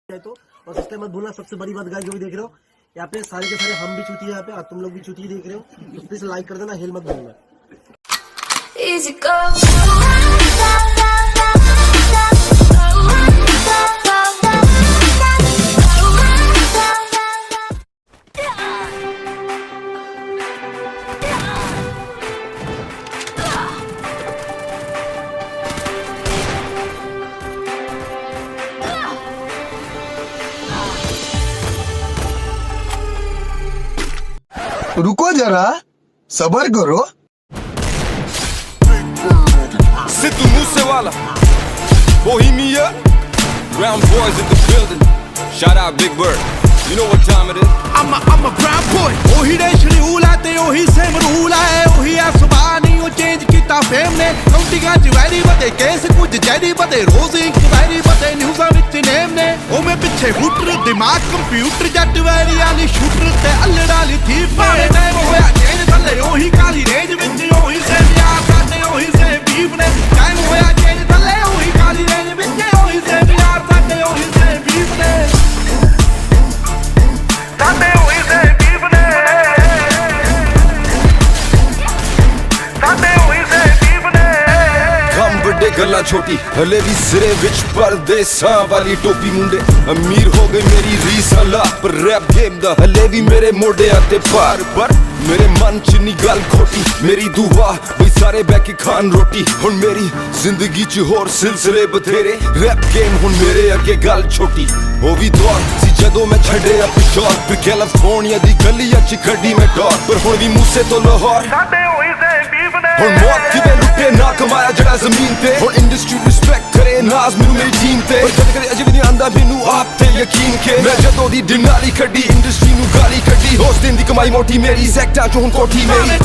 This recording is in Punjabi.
तो और सब्सक्राइब मत भूलना। सबसे बड़ी बात गाइस जो भी देख रहे हो यहाँ पे सारे के सारे हम भी चूतिए यहाँ पे और तुम लोग भी चूतिए देख रहे हो, प्लीज लाइक कर देना, हिल मत भूलना। Easy go. रुको जरा, सबर करो। Sidhu Moosewala, Bohemia, Brown boys in the building. Shout out Big Bird. You know what time it is? I'm a brown boy. ਉਹੀ ਰੇਸ਼ਨੀ ਊਲਾ ਤੇ ਉਹੀ ਸੇਮ ਰੂਲ ਹੈ, ਉਹੀ ਆ ਸੁਭਾ ਨਹੀਂ ਉਹ ਚੇਂਜ ਕੀਤਾ ਫੇਮ ਨੇ। ਕੌਂਟੀਆਂ ਚ ਵੈਰੀ ਬਤੇ ਕੇਸ ਕੁਝ ਜੈਰੀ ਬਤੇ ਰੋਜ਼ ਇੱਕ ਵੈਰੀ ਬਤੇ ਨਿਊਜ਼ਾਂ ਵਿੱਚ ਨੇਮ ਨੇ। ਉਹ ਮੈਂ ਪਿੱਛੇ ਹੂਟਰ ਦਿਮਾਗ ਕੰਪਿਊਟਰ ਜੱਟ ਵੈਰੀ ਵਾਲੀ ਸ਼ੂਟਰ ਤੇ ਅਲੜ ਵਾਲੀ ਥੀਪ ਨੇ। ਟਾਈਮ ਹੋਇਆ ਚੇਂਜ ਥੱਲੇ ਉਹੀ ਕਾਲੀ ਰੇਂਜ ਵਿੱਚ ਉਹੀ ਸੇਮ ਯਾਰ ਸਾਡੇ ਉਹੀ ਸੇਮ ਬੀਫ ਨੇ। ਟਾਈਮ ਹੋਇਆ ਚੇਂਜ ਥੱਲੇ ਉਹੀ ਕਾਲੀ ਰੇਂਜ ਵਿੱਚ ਉਹੀ ਸੇਮ ਯਾਰ ਸਾਡੇ ਉਹੀ ਸੇਮ ਬੀਫ ਨੇ। ਸਾਡੇ ਉਹੀ ਸੇਮ ਬੀਫ ਨੇ। ਸਾਡੇ ਉਹੀ ਸੇਮ ਬੀਫ ਨੇ। ਕੰਮ ਵੱਡੇ ਗੱਲਾਂ ਛੋਟੀ ਹਲੇ ਵੀ ਸਿਰੇ ਵਿੱਚ ਪਰਦੇਸਾਂ ਵਾਲੀ ਟੋਪੀ ਮੁੰਡੇ। ਅਮੀਰ ਹੋ ਗਈ ਮੇਰੀ ਰੀਸ ਹਲਾ ਪਰ ਰੈਪ ਗੇਮ ਦਾ ਹਲੇ ਵੀ ਮੇਰੇ ਮੋਢਿਆਂ ਤੇ ਭਾਰ। ਪਰ ਮੇਰੇ ਮਨ ਚ ਨੀ ਗੱਲ ਖੋਟੀ, ਮੇਰੀ ਦੁਆ ਬਈ ਸਾਰੇ ਬਹਿ ਕੇ ਖਾਣ ਰੋਟੀ। ਹੁਣ ਮੇਰੀ ਜ਼ਿੰਦਗੀ ਚ ਹੋਰ ਸਿਲਸਿਲੇ ਬਥੇਰੇ, ਰੈਪ ਗੇਮ ਹੁਣ ਮੇਰੇ ਅੱਗੇ ਗੱਲ ਛੋਟੀ। ਉਹ ਵੀ ਦੌਰ ਸੀ ਜਦੋਂ ਮੈਂ ਛੱਡਿਆ ਪਿਸ਼ੌਰ, ਫਿਰ ਕੈਲੀਫੋਰਨੀਆ ਦੀ ਗਲੀਆਂ ਚ ਖੱਡੀ ਮੈਂ ਡੌਰ। ਪਰ ਹੁਣ ਵੀ ਮੂਸੇ ਤੋਂ ਲਾਹੌਰ ਸਾਡੇ ਉਹੀ ਸੇਮ ਬੀਫ ਨੇ। ਹੁਣ ਮੌਤ ਕਿਵੇਂ ਲੁੱਟੇ ਨਾ ਕਮਾਇਆ ਜਿਹੜਾ ਜ਼ਮੀਨ ਤੇ। ਹੁਣ ਇੰਡਸਟਰੀ ਰਿਸਪੈਕਟ ਕਰੇ ਨਾਜ਼ ਮੈਨੂੰ ਮੇਰੀ ਟੀਮ ਤੇ। ਪਰ ਕਦੇ ਕਦੇ ਅਜੇ ਵੀ ਨਹੀਂ ਆਂਦਾ ਮੈਨੂੰ ਆਪ ਤੇ ਯਕੀਨ ਕਿ ਮੈਂ ਜਦੋਂ ਦੀ ਡਿਨਾਰੀ ਕੱਢੀ ਇੰਡਸਟਰੀ ਨੂੰ ਗਾਲੀ ਕੱਢੀ। ਉਸ ਦਿਨ ਦੀ ਕਮਾਈ ਮੋਟੀ ਮੇਰੀ ਸੈਕਟਾਂ ਚੋਂ ਹੁਣ ਕੋਠੀ ਮੇਰੀ।